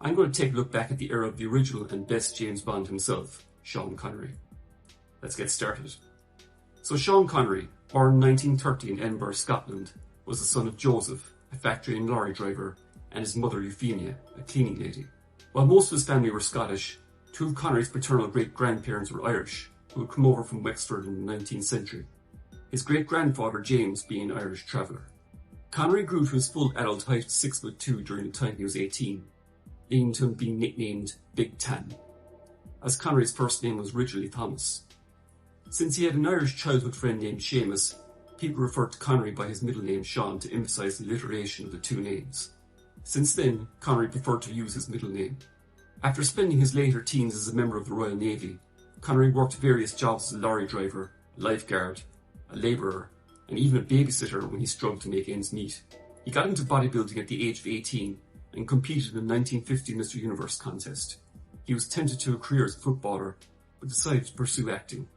I'm going to take a look back at the era of the original and best James Bond himself, Sean Connery. Let's get started. So Sean Connery, born in 1930 in Edinburgh, Scotland, was the son of Joseph, a factory and lorry driver, and his mother Euphemia, a cleaning lady. While most of his family were Scottish, two of Connery's paternal great-grandparents were Irish, who had come over from Wexford in the 19th century. His great-grandfather James being an Irish traveller. Connery grew to his full adult height of 6'2" during the time he was 18, leading to him being nicknamed Big Tan, as Connery's first name was originally Thomas. Since he had an Irish childhood friend named Seamus, people referred to Connery by his middle name Sean to emphasise the alliteration of the two names. Since then, Connery preferred to use his middle name. After spending his later teens as a member of the Royal Navy, Connery worked various jobs as a lorry driver, lifeguard, a labourer, and even a babysitter when he struggled to make ends meet. He got into bodybuilding at the age of 18 and competed in the 1950 Mr. Universe contest. He was tempted to a career as a footballer, but decided to pursue acting.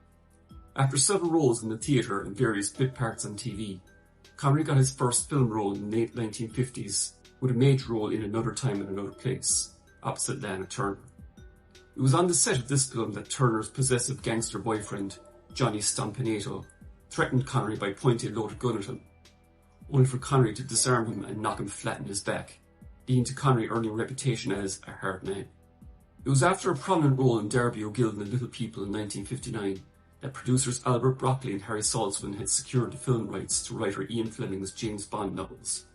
After several roles in the theatre and various bit parts on TV, Connery got his first film role in the late 1950s with a major role in Another Time and Another Place, opposite Lana Turner. It was on the set of this film that Turner's possessive gangster boyfriend, Johnny Stompanato, threatened Connery by pointing a loaded gun at him, only for Connery to disarm him and knock him flat on his back, leading to Connery earning a reputation as a hard man. It was after a prominent role in Darby O'Gill and the Little People in 1959 that producers Albert Broccoli and Harry Saltzman had secured the film rights to writer Ian Fleming's James Bond novels,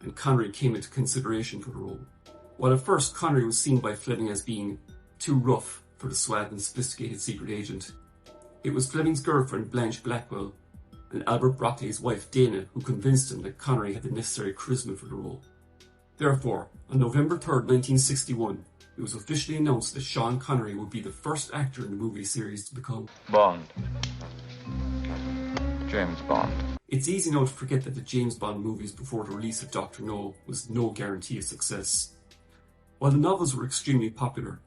and Connery came into consideration for the role. While at first Connery was seen by Fleming as being too rough for the suave and sophisticated secret agent, it was Fleming's girlfriend Blanche Blackwell and Albert Broccoli's wife Dana who convinced him that Connery had the necessary charisma for the role. Therefore, on November 3rd, 1961, it was officially announced that Sean Connery would be the first actor in the movie series to become Bond. James Bond. It's easy now to forget that the James Bond movies before the release of Dr. No was no guarantee of success. While the novels were extremely popular,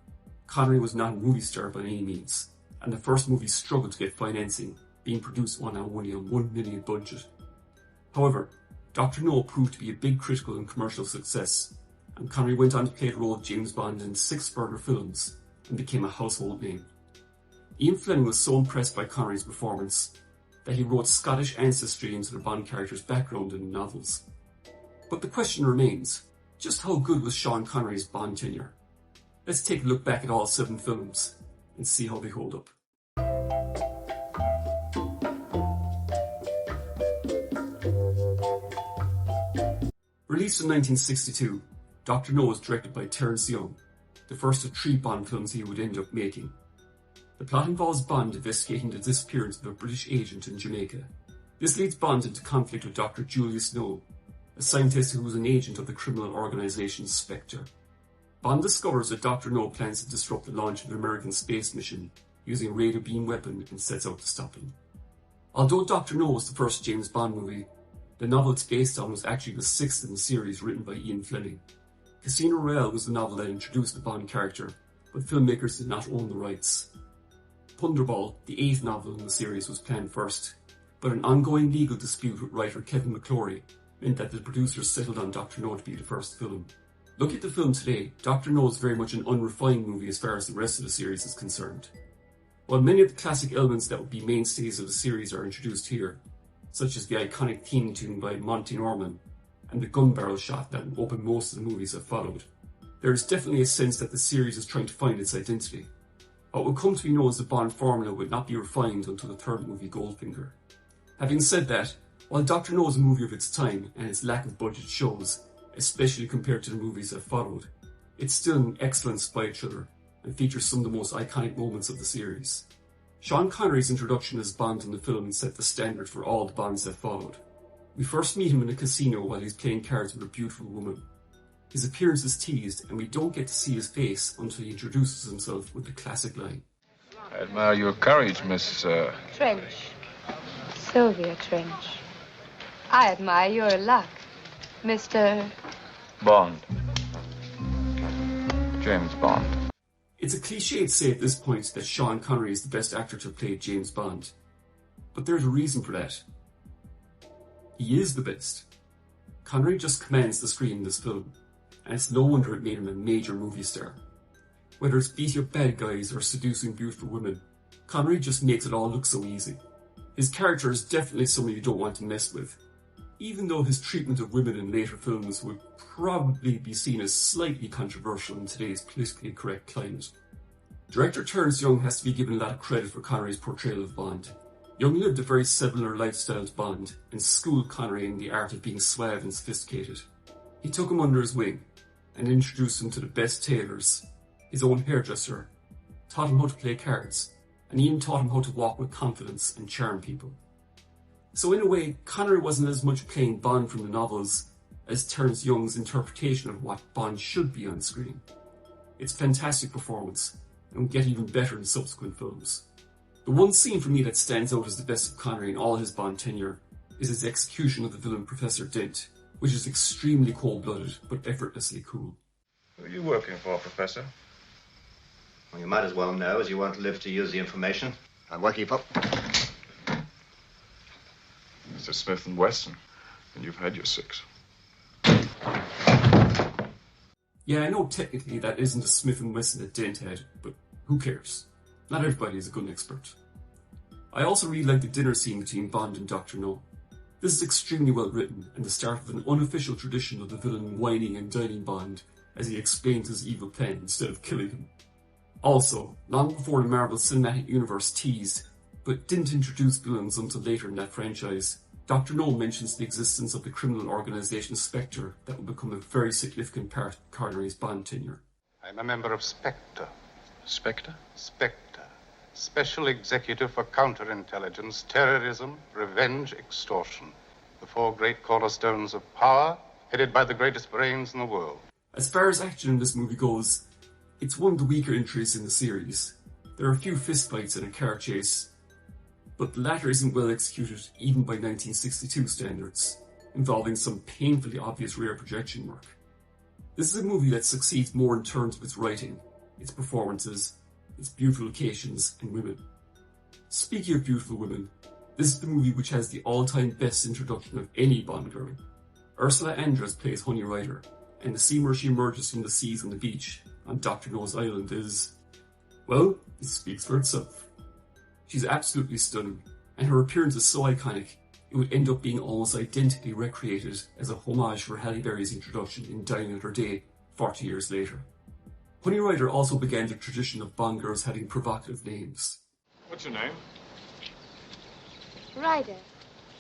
Connery was not a movie star by any means, and the first movie struggled to get financing, being produced only on a $1 million budget. However, Dr. No proved to be a big critical and commercial success, and Connery went on to play the role of James Bond in 6 further films and became a household name. Ian Fleming was so impressed by Connery's performance that he wrote Scottish ancestry into the Bond character's background in the novels. But the question remains, just how good was Sean Connery's Bond tenure? Let's take a look back at all 7 films and see how they hold up. Released in 1962, Dr. No was directed by Terence Young, the first of 3 Bond films he would end up making. The plot involves Bond investigating the disappearance of a British agent in Jamaica. This leads Bond into conflict with Dr. Julius No, a scientist who was an agent of the criminal organisation Spectre. Bond discovers that Dr. No plans to disrupt the launch of an American space mission using a radio beam weapon and sets out to stop him. Although Dr. No was the first James Bond movie, the novel it's based on was actually the 6th in the series written by Ian Fleming. Casino Royale was the novel that introduced the Bond character, but filmmakers did not own the rights. Thunderball, the 8th novel in the series, was planned first, but an ongoing legal dispute with writer Kevin McClory meant that the producers settled on Dr. No to be the first film. Looking at the film today, Dr. No is very much an unrefined movie as far as the rest of the series is concerned. While many of the classic elements that would be mainstays of the series are introduced here, such as the iconic theme tune by Monty Norman and the gun barrel shot that will open most of the movies that followed, there is definitely a sense that the series is trying to find its identity. What will come to be known as the Bond formula would not be refined until the 3rd movie, Goldfinger. Having said that, while Dr. No is a movie of its time and its lack of budget shows, especially compared to the movies that followed, it's still an excellent spy thriller and features some of the most iconic moments of the series. Sean Connery's introduction as Bond in the film set the standard for all the Bonds that followed. We first meet him in a casino while he's playing cards with a beautiful woman. His appearance is teased and we don't get to see his face until he introduces himself with the classic line. I admire your courage, Miss... Trench. Sylvia Trench. I admire your luck, Mr... Bond. James Bond. It's a cliché to say at this point that Sean Connery is the best actor to play James Bond. But there's a reason for that. He is the best. Connery just commands the screen in this film, and it's no wonder it made him a major movie star. Whether it's beating up bad guys or seducing beautiful women, Connery just makes it all look so easy. His character is definitely someone you don't want to mess with, even though his treatment of women in later films would probably be seen as slightly controversial in today's politically correct climate. Director Terence Young has to be given a lot of credit for Connery's portrayal of Bond. Young lived a very similar lifestyle to Bond and schooled Connery in the art of being suave and sophisticated. He took him under his wing and introduced him to the best tailors, his own hairdresser, taught him how to play cards, and even taught him how to walk with confidence and charm people. So in a way, Connery wasn't as much playing Bond from the novels as Terence Young's interpretation of what Bond should be on screen. It's a fantastic performance, and will get even better in subsequent films. The one scene for me that stands out as the best of Connery in all his Bond tenure is his execution of the villain Professor Dent, which is extremely cold-blooded but effortlessly cool. Who are you working for, Professor? Well, you might as well know, as you won't live to use the information. I'm working for... Mr. Smith & Wesson, and you've had your 6. Yeah, I know technically that isn't a Smith & Wesson that Dent had, but who cares? Not everybody is a gun expert. I also really like the dinner scene between Bond and Dr. No. This is extremely well written and the start of an unofficial tradition of the villain whining and dining Bond as he explains his evil plan instead of killing him. Also, long before the Marvel Cinematic Universe teased, but didn't introduce villains until later in that franchise, Dr. No mentions the existence of the criminal organisation Spectre that would become a very significant part of Connery's Bond tenure. I'm a member of Spectre. Spectre? Spectre. Special Executive for Counterintelligence, Terrorism, Revenge, Extortion. The 4 great cornerstones of power, headed by the greatest brains in the world. As far as action in this movie goes, it's one of the weaker entries in the series. There are a few fistfights and a car chase, but the latter isn't well executed even by 1962 standards, involving some painfully obvious rear projection work. This is a movie that succeeds more in terms of its writing, its performances, its beautiful locations and women. Speaking of beautiful women, this is the movie which has the all-time best introduction of any Bond girl. Ursula Andress plays Honey Rider, and the scene where she emerges from the seas on the beach on Dr. No's island is, well, it speaks for itself. She's absolutely stunning, and her appearance is so iconic it would end up being almost identically recreated as a homage for Halle Berry's introduction in Die Another Day 40 years later. Honey Rider also began the tradition of Bond girls having provocative names. What's your name? Ryder.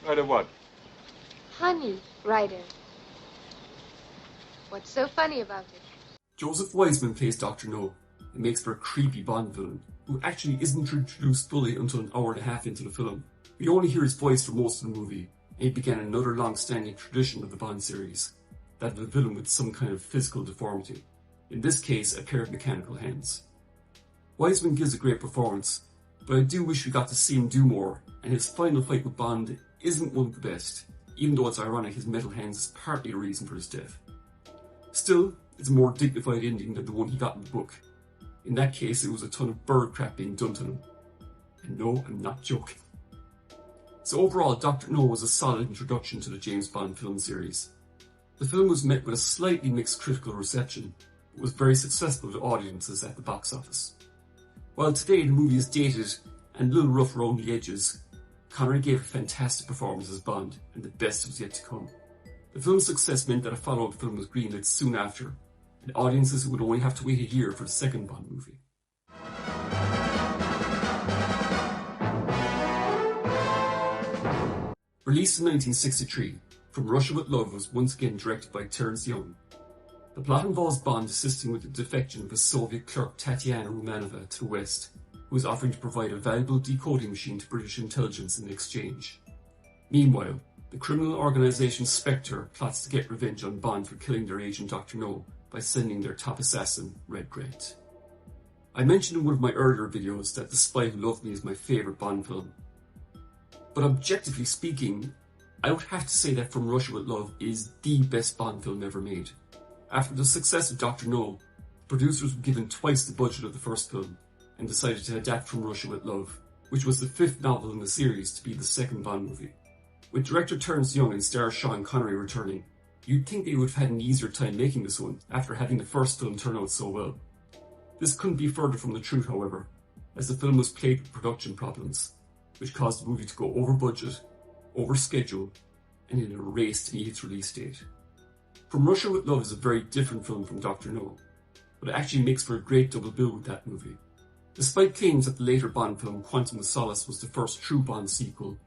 Ryder what? Honey Ryder. What's so funny about it? Joseph Wiseman plays Dr. No and makes for a creepy Bond villain who actually isn't introduced fully until an hour and a half into the film. We only hear his voice for most of the movie, and it began another long-standing tradition of the Bond series, that of a villain with some kind of physical deformity. In this case, a pair of mechanical hands. Wiseman gives a great performance, but I do wish we got to see him do more, and his final fight with Bond isn't one of the best, even though it's ironic his metal hands is partly the reason for his death. Still, it's a more dignified ending than the one he got in the book. In that case, it was a ton of bird crap being done to him. And no, I'm not joking. So overall, Dr. No was a solid introduction to the James Bond film series. The film was met with a slightly mixed critical reception, but was very successful with audiences at the box office. While today the movie is dated and a little rough around the edges, Connery gave a fantastic performance as Bond, and the best was yet to come. The film's success meant that a follow-up film was greenlit soon after, and audiences would only have to wait a year for the second Bond movie. Released in 1963, From Russia with Love was once again directed by Terence Young. The plot involves Bond assisting with the defection of his Soviet clerk Tatiana Romanova to the West, who is offering to provide a valuable decoding machine to British intelligence in exchange. Meanwhile, the criminal organisation Spectre plots to get revenge on Bond for killing their agent Dr. No by sending their top assassin, Red Grant. I mentioned in one of my earlier videos that The Spy Who Loved Me is my favourite Bond film. But objectively speaking, I would have to say that From Russia with Love is the best Bond film ever made. After the success of Dr. No, producers were given twice the budget of the first film and decided to adapt From Russia with Love, which was the 5th novel in the series to be the second Bond movie. With director Terence Young and star Sean Connery returning, You'd think they would have had an easier time making this one after having the first film turn out so well. This couldn't be further from the truth, however, as the film was plagued with production problems, which caused the movie to go over budget, over schedule, and in a race to meet its release date. From Russia with Love is a very different film from Dr. No, but it actually makes for a great double bill with that movie. Despite claims that the later Bond film Quantum of Solace was the first true Bond sequel,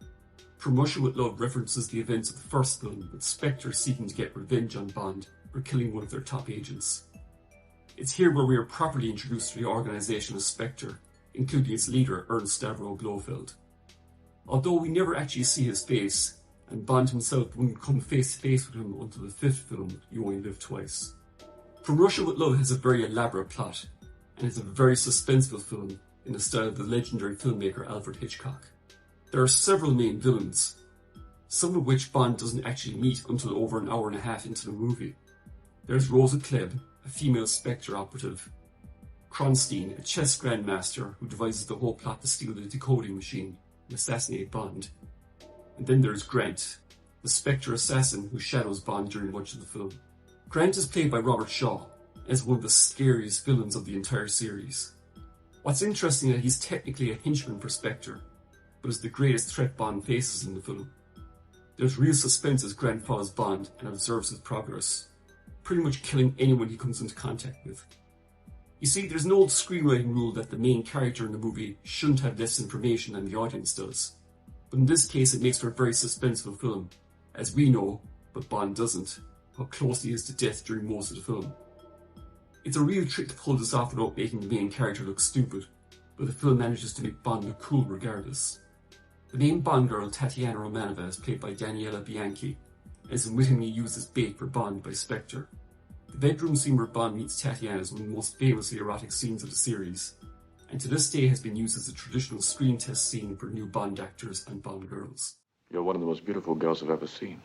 From Russia with Love references the events of the first film, with Spectre seeking to get revenge on Bond for killing one of their top agents. It's here where we are properly introduced to the organisation of Spectre, including its leader Ernst Stavro Blofeld. Although we never actually see his face, and Bond himself wouldn't come face to face with him until the fifth film, You Only Live Twice. From Russia with Love has a very elaborate plot, and is a very suspenseful film in the style of the legendary filmmaker Alfred Hitchcock. There are several main villains, some of which Bond doesn't actually meet until over an hour and a half into the movie. There's Rosa Klebb, a female Spectre operative, Kronstein, a chess grandmaster who devises the whole plot to steal the decoding machine and assassinate Bond. And then there's Grant, the Spectre assassin who shadows Bond during much of the film. Grant is played by Robert Shaw, as one of the scariest villains of the entire series. What's interesting is that he's technically a henchman for Spectre, but is the greatest threat Bond faces in the film. There's real suspense as Grant follows Bond and observes his progress, pretty much killing anyone he comes into contact with. You see, there's an old screenwriting rule that the main character in the movie shouldn't have less information than the audience does, but in this case it makes for a very suspenseful film, as we know, but Bond doesn't, how close he is to death during most of the film. It's a real trick to pull this off without making the main character look stupid, but the film manages to make Bond look cool regardless. The main Bond girl, Tatiana Romanova, is played by Daniela Bianchi, and is unwittingly used as bait for Bond by Spectre. The bedroom scene where Bond meets Tatiana is one of the most famously erotic scenes of the series, and to this day has been used as a traditional screen test scene for new Bond actors and Bond girls. You're one of the most beautiful girls I've ever seen.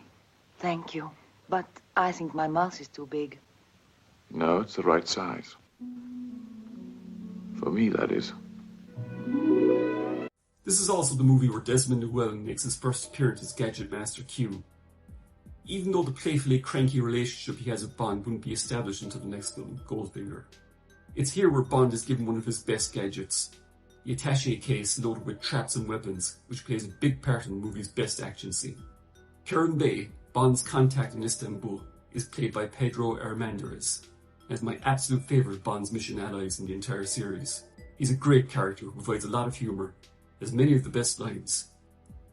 Thank you, but I think my mouth is too big. No, it's the right size. For me, that is. This is also the movie where Desmond Llewellyn makes his first appearance as Gadget Master Q. Even though the playfully cranky relationship he has with Bond wouldn't be established until the next film, Goldfinger. It's here where Bond is given one of his best gadgets, the attaché case loaded with traps and weapons, which plays a big part in the movie's best action scene. Karen Bey, Bond's contact in Istanbul, is played by Pedro Armendariz, and is my absolute favourite of Bond's mission allies in the entire series. He's a great character who provides a lot of humour, has many of the best lines,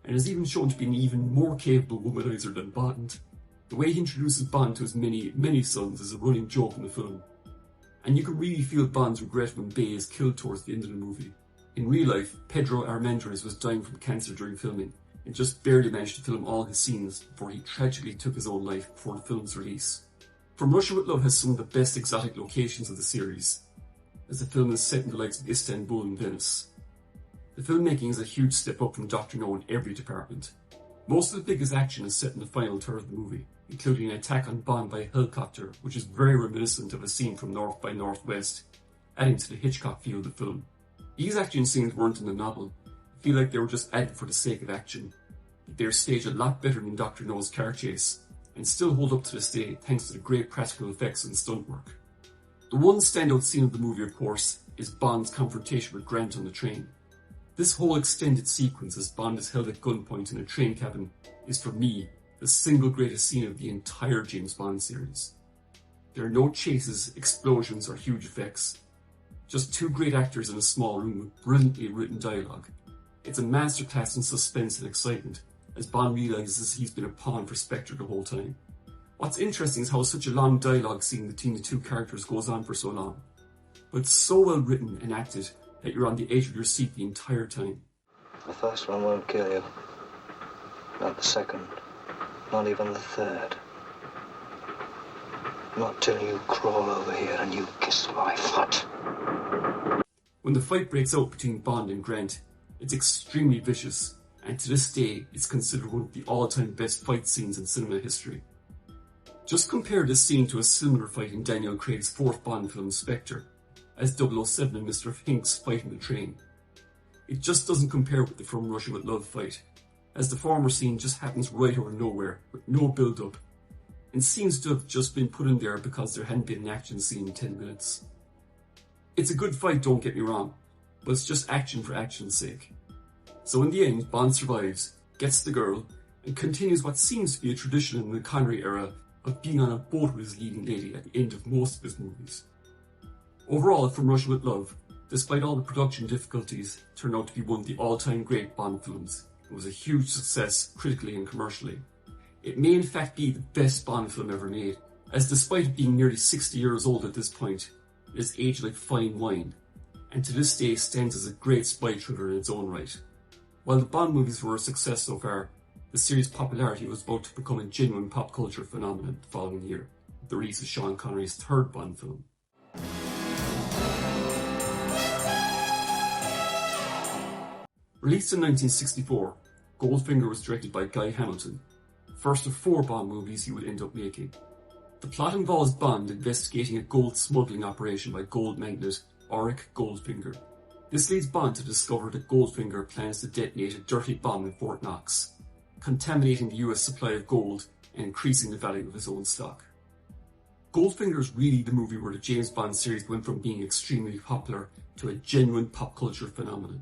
and is even shown to be an even more capable womanizer than Bond. The way he introduces Bond to his many sons is a running joke in the film, and you can really feel Bond's regret when Bay is killed towards the end of the movie. In real life, Pedro Armendariz was dying from cancer during filming, and just barely managed to film all his scenes before he tragically took his own life before the film's release. From Russia with Love has some of the best exotic locations of the series, as the film is set in the likes of Istanbul and Venice. The filmmaking is a huge step up from Dr. No in every department. Most of the biggest action is set in the final third of the movie, including an attack on Bond by a helicopter, which is very reminiscent of a scene from North by Northwest, adding to the Hitchcock feel of the film. These action scenes weren't in the novel. I feel like they were just added for the sake of action. They're staged a lot better than Dr. No's car chase, and still hold up to this day thanks to the great practical effects and stunt work. The one standout scene of the movie, of course, is Bond's confrontation with Grant on the train. This whole extended sequence as Bond is held at gunpoint in a train cabin is, for me, the single greatest scene of the entire James Bond series. There are no chases, explosions, or huge effects. Just two great actors in a small room with brilliantly written dialogue. It's a masterclass in suspense and excitement, as Bond realises he's been a pawn for Spectre the whole time. What's interesting is how such a long dialogue scene between the two characters goes on for so long, but it's so well written and acted that you're on the edge of your seat the entire time. The first one won't kill you. Not the second. Not even the third. Not till you crawl over here and you kiss my foot. When the fight breaks out between Bond and Grant, it's extremely vicious, and to this day it's considered one of the all-time best fight scenes in cinema history. Just compare this scene to a similar fight in Daniel Craig's fourth Bond film, Spectre, as 007 and Mr. Hinks fight in the train. It just doesn't compare with the From Russia with Love fight, as the former scene just happens right out of nowhere, with no build-up, and seems to have just been put in there because there hadn't been an action scene in 10 minutes. It's a good fight, don't get me wrong, but it's just action for action's sake. So in the end, Bond survives, gets the girl, and continues what seems to be a tradition in the Connery era of being on a boat with his leading lady at the end of most of his movies. Overall, From Russia with Love, despite all the production difficulties, turned out to be one of the all-time great Bond films. It was a huge success critically and commercially. It may in fact be the best Bond film ever made, as despite it being nearly 60 years old at this point, it has aged like fine wine, and to this day stands as a great spy thriller in its own right. While the Bond movies were a success so far, the series' popularity was about to become a genuine pop culture phenomenon the following year, with the release of Sean Connery's third Bond film. Released in 1964, Goldfinger was directed by Guy Hamilton, first of 4 Bond movies he would end up making. The plot involves Bond investigating a gold smuggling operation by gold magnate Auric Goldfinger. This leads Bond to discover that Goldfinger plans to detonate a dirty bomb in Fort Knox, contaminating the US supply of gold and increasing the value of his own stock. Goldfinger is really the movie where the James Bond series went from being extremely popular to a genuine pop culture phenomenon.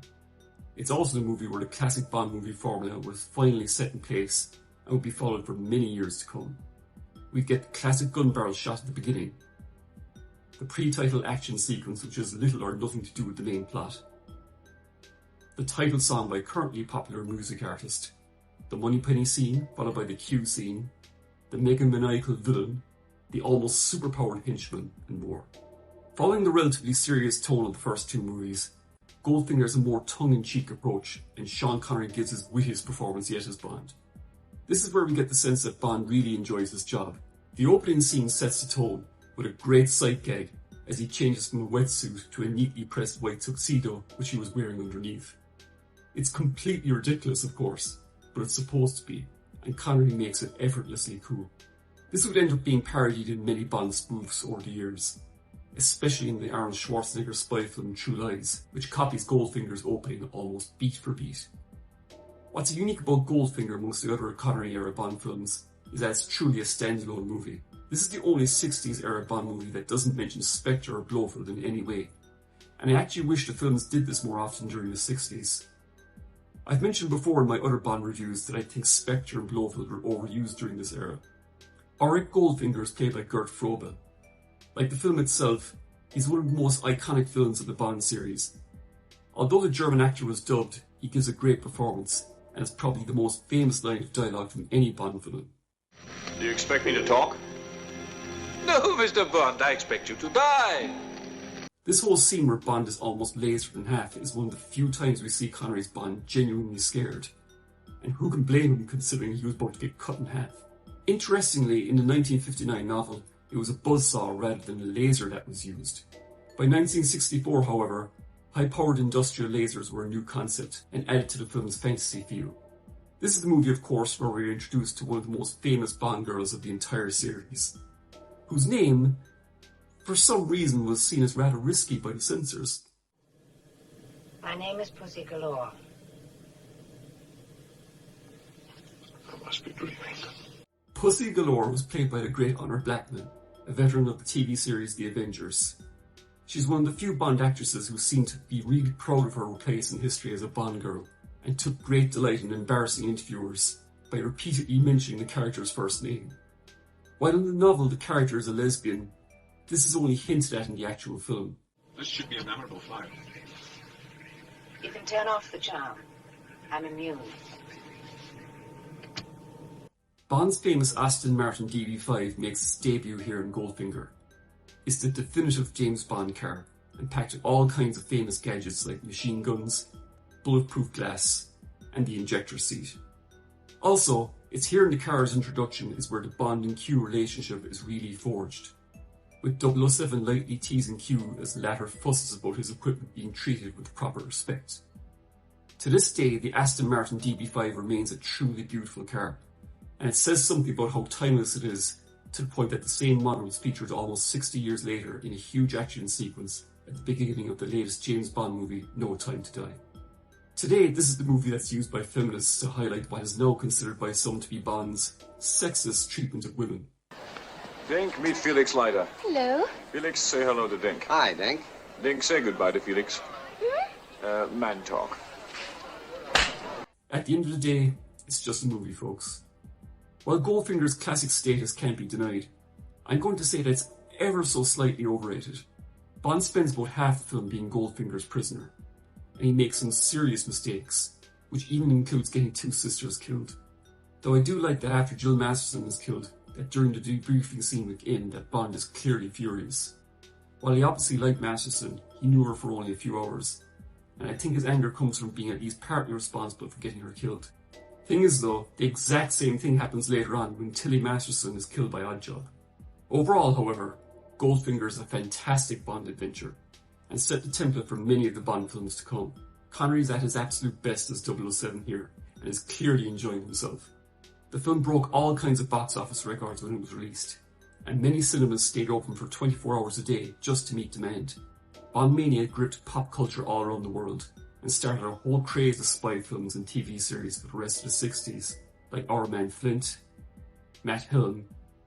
It's also the movie where the classic Bond movie formula was finally set in place and would be followed for many years to come. We get the classic gun barrel shot at the beginning, the pre-title action sequence which has little or nothing to do with the main plot, the title song by a currently popular music artist, the Moneypenny scene followed by the Q scene, the megamaniacal villain, the almost superpowered henchman, and more. Following the relatively serious tone of the first 2 movies, Goldfinger has a more tongue-in-cheek approach, and Sean Connery gives his wittiest performance yet as Bond. This is where we get the sense that Bond really enjoys his job. The opening scene sets the tone with a great sight gag as he changes from a wetsuit to a neatly pressed white tuxedo which he was wearing underneath. It's completely ridiculous, of course, but it's supposed to be, and Connery makes it effortlessly cool. This would end up being parodied in many Bond spoofs over the years, especially in the Arnold Schwarzenegger spy film True Lies, which copies Goldfinger's opening almost beat for beat. What's unique about Goldfinger amongst the other Connery-era Bond films is that it's truly a standalone movie. This is the only 60s-era Bond movie that doesn't mention Spectre or Blofeld in any way, and I actually wish the films did this more often during the 60s. I've mentioned before in my other Bond reviews that I think Spectre and Blofeld were overused during this era. Auric Goldfinger is played by Gert Frobel. Like the film itself, he's one of the most iconic villains of the Bond series. Although the German actor was dubbed, he gives a great performance, and it's probably the most famous line of dialogue from any Bond villain. Do you expect me to talk? No, Mr. Bond, I expect you to die. This whole scene where Bond is almost lasered in half is one of the few times we see Connery's Bond genuinely scared. And who can blame him considering he was about to get cut in half? Interestingly, in the 1959 novel, it was a buzzsaw rather than a laser that was used. By 1964, however, high-powered industrial lasers were a new concept and added to the film's fantasy feel. This is the movie, of course, where we're introduced to one of the most famous Bond girls of the entire series, whose name, for some reason, was seen as rather risky by the censors. My name is Pussy Galore. I must be dreaming. Pussy Galore was played by the great Honor Blackman, a veteran of the TV series The Avengers. She's one of the few Bond actresses who seem to be really proud of her place in history as a Bond girl, and took great delight in embarrassing interviewers by repeatedly mentioning the character's first name. While in the novel the character is a lesbian, this is only hinted at in the actual film. This should be a memorable flight. You can turn off the charm. I'm immune. Bond's famous Aston Martin DB5 makes its debut here in Goldfinger. It's the definitive James Bond car, and packed with all kinds of famous gadgets like machine guns, bulletproof glass, and the injector seat. Also, it's here in the car's introduction is where the Bond and Q relationship is really forged, with 007 lightly teasing Q as the latter fusses about his equipment being treated with proper respect. To this day, the Aston Martin DB5 remains a truly beautiful car, and it says something about how timeless it is, to the point that the same model was featured almost 60 years later in a huge action sequence at the beginning of the latest James Bond movie, No Time to Die. Today, this is the movie that's used by feminists to highlight what is now considered by some to be Bond's sexist treatment of women. Dink, meet Felix Leiter. Hello. Felix, say hello to Dink. Hi, Dink. Dink, say goodbye to Felix. Man talk. At the end of the day, it's just a movie, folks. While Goldfinger's classic status can't be denied, I'm going to say that it's ever so slightly overrated. Bond spends about half the film being Goldfinger's prisoner, and he makes some serious mistakes, which even includes getting two sisters killed. Though I do like that after Jill Masterson is killed, that during the debriefing scene with In, that Bond is clearly furious. While he obviously liked Masterson, he knew her for only a few hours, and I think his anger comes from being at least partly responsible for getting her killed. Thing is though, the exact same thing happens later on when Tilly Masterson is killed by Oddjob. Overall, however, Goldfinger is a fantastic Bond adventure, and set the template for many of the Bond films to come. Connery is at his absolute best as 007 here, and is clearly enjoying himself. The film broke all kinds of box office records when it was released, and many cinemas stayed open for 24 hours a day just to meet demand. Bond mania gripped pop culture all around the world, and started a whole craze of spy films and TV series for the rest of the 60s, like Our Man Flint, Matt Helm,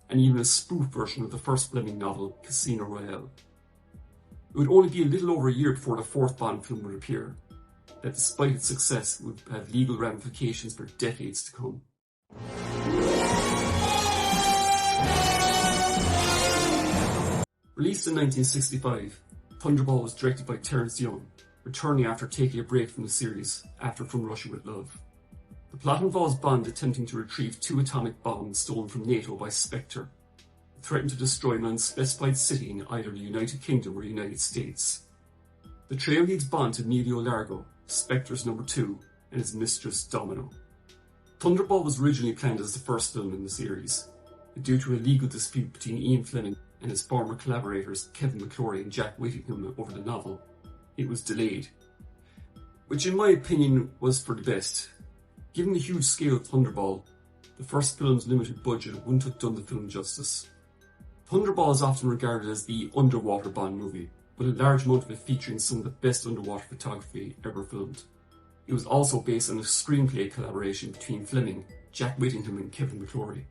and even a spoof version of the first Fleming novel, Casino Royale. It would only be a little over a year before the fourth Bond film would appear, that despite its success would have legal ramifications for decades to come. Released in 1965, Thunderball was directed by Terence Young, returning after taking a break from the series after From Russia with Love. The plot involves Bond attempting to retrieve 2 atomic bombs stolen from NATO by Spectre, who threaten to destroy an unspecified city in either the United Kingdom or United States. The trio leads Bond to Emilio Largo, Spectre's number 2, and his mistress Domino. Thunderball was originally planned as the first film in the series, but due to a legal dispute between Ian Fleming and his former collaborators Kevin McClory and Jack Whittingham over the novel, it was delayed. Which in my opinion was for the best. Given the huge scale of Thunderball, the first film's limited budget wouldn't have done the film justice. Thunderball is often regarded as the underwater Bond movie, with a large amount of it featuring some of the best underwater photography ever filmed. It was also based on a screenplay collaboration between Fleming, Jack Whittingham and Kevin McClory.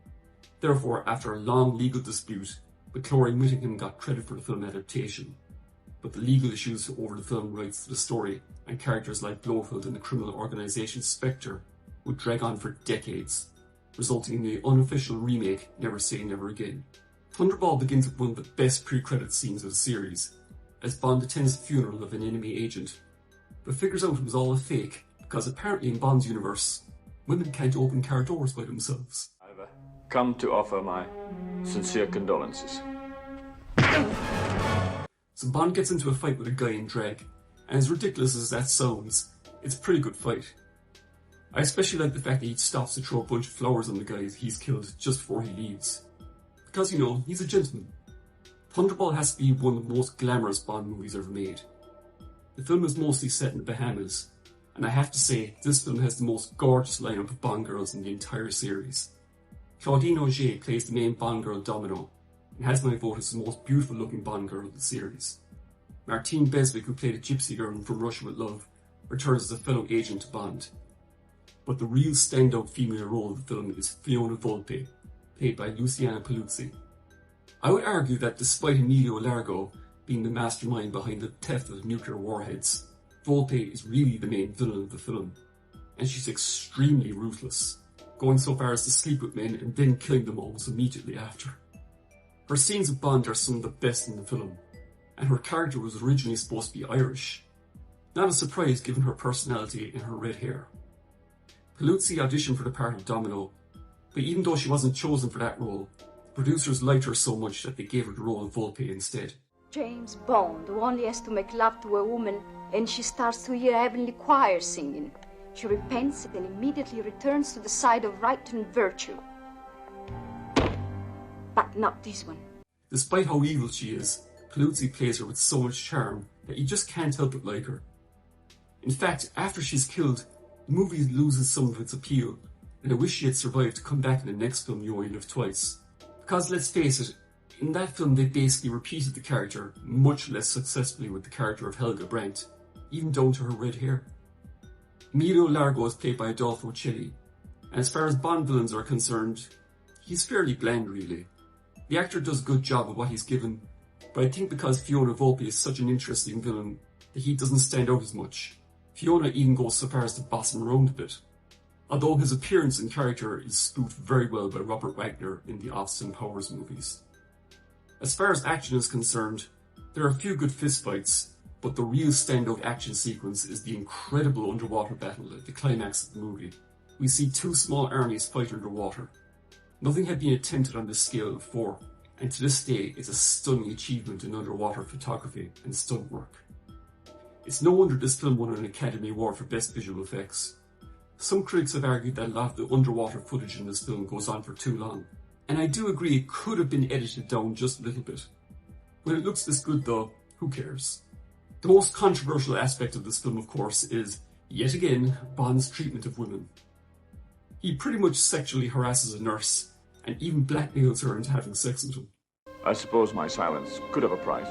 Therefore, after a long legal dispute, McClory and Whittingham got credit for the film adaptation, but the legal issues over the film rights to the story and characters like Blofeld and the criminal organisation Spectre would drag on for decades, resulting in the unofficial remake Never Say Never Again. Thunderball begins with one of the best pre-credit scenes of the series, as Bond attends the funeral of an enemy agent, but figures out it was all a fake because apparently in Bond's universe, women can't open car doors by themselves. I've come to offer my sincere condolences. So Bond gets into a fight with a guy in drag, and as ridiculous as that sounds, it's a pretty good fight. I especially like the fact that he stops to throw a bunch of flowers on the guy he's killed just before he leaves. Because, you know, he's a gentleman. Thunderball has to be one of the most glamorous Bond movies ever made. The film is mostly set in the Bahamas, and I have to say, this film has the most gorgeous lineup of Bond girls in the entire series. Claudine Auger plays the main Bond girl Domino, and has my vote as the most beautiful looking Bond girl of the series. Martine Beswick, who played a gypsy girl in From Russia with Love, returns as a fellow agent to Bond. But the real standout female role of the film is Fiona Volpe, played by Luciana Paluzzi. I would argue that despite Emilio Largo being the mastermind behind the theft of nuclear warheads, Volpe is really the main villain of the film, and she's extremely ruthless, going so far as to sleep with men and then killing them almost immediately after. Her scenes with Bond are some of the best in the film, and her character was originally supposed to be Irish. Not a surprise given her personality and her red hair. Paluzzi auditioned for the part of Domino, but even though she wasn't chosen for that role, producers liked her so much that they gave her the role of Volpe instead. James Bond, who only has to make love to a woman and she starts to hear heavenly choirs singing. She repents and immediately returns to the side of right and virtue. But not this one. Despite how evil she is, Paluzzi plays her with so much charm that you just can't help but like her. In fact, after she's killed, the movie loses some of its appeal, and I wish she had survived to come back in the next film You Only Live Twice. Because let's face it, in that film they basically repeated the character much less successfully with the character of Helga Brandt, even down to her red hair. Emilio Largo is played by Adolfo Celli, and as far as Bond villains are concerned, he's fairly bland really. The actor does a good job of what he's given, but I think because Fiona Volpe is such an interesting villain that he doesn't stand out as much. Fiona even goes so far as to boss him around a bit. Although his appearance and character is spoofed very well by Robert Wagner in the Austin Powers movies. As far as action is concerned, there are a few good fistfights, but the real standout action sequence is the incredible underwater battle at the climax of the movie. We see two small armies fight underwater. Nothing had been attempted on this scale before, and to this day it's a stunning achievement in underwater photography and stunt work. It's no wonder this film won an Academy Award for Best Visual Effects. Some critics have argued that a lot of the underwater footage in this film goes on for too long, and I do agree it could have been edited down just a little bit. When it looks this good though, who cares? The most controversial aspect of this film, of course, is, yet again, Bond's treatment of women. He pretty much sexually harasses a nurse, and even blackmails her into having sex with him. I suppose my silence could have a price.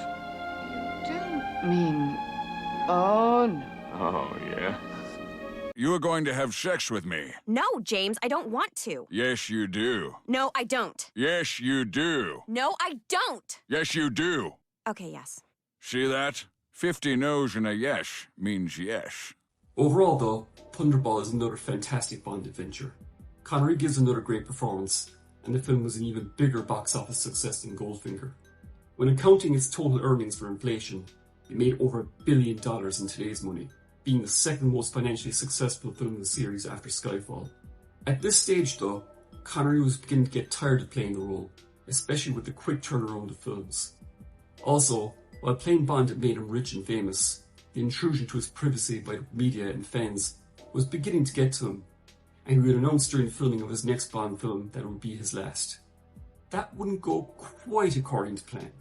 You don't mean... Oh, no. Oh, yeah? You are going to have sex with me. No, James, I don't want to. Yes, you do. No, I don't. Yes, you do. No, I don't. Yes, you do. Okay, yes. See that? 50 no's and a yes means yes. Overall though, Thunderball is another fantastic Bond adventure. Connery gives another great performance, and the film was an even bigger box office success than Goldfinger. When accounting its total earnings for inflation, it made over $1 billion in today's money, being the second most financially successful film in the series after Skyfall. At this stage though, Connery was beginning to get tired of playing the role, especially with the quick turnaround of films. Also, while playing Bond had made him rich and famous, the intrusion to his privacy by the media and fans was beginning to get to him, and he would announce during the filming of his next Bond film that it would be his last. That wouldn't go quite according to plan.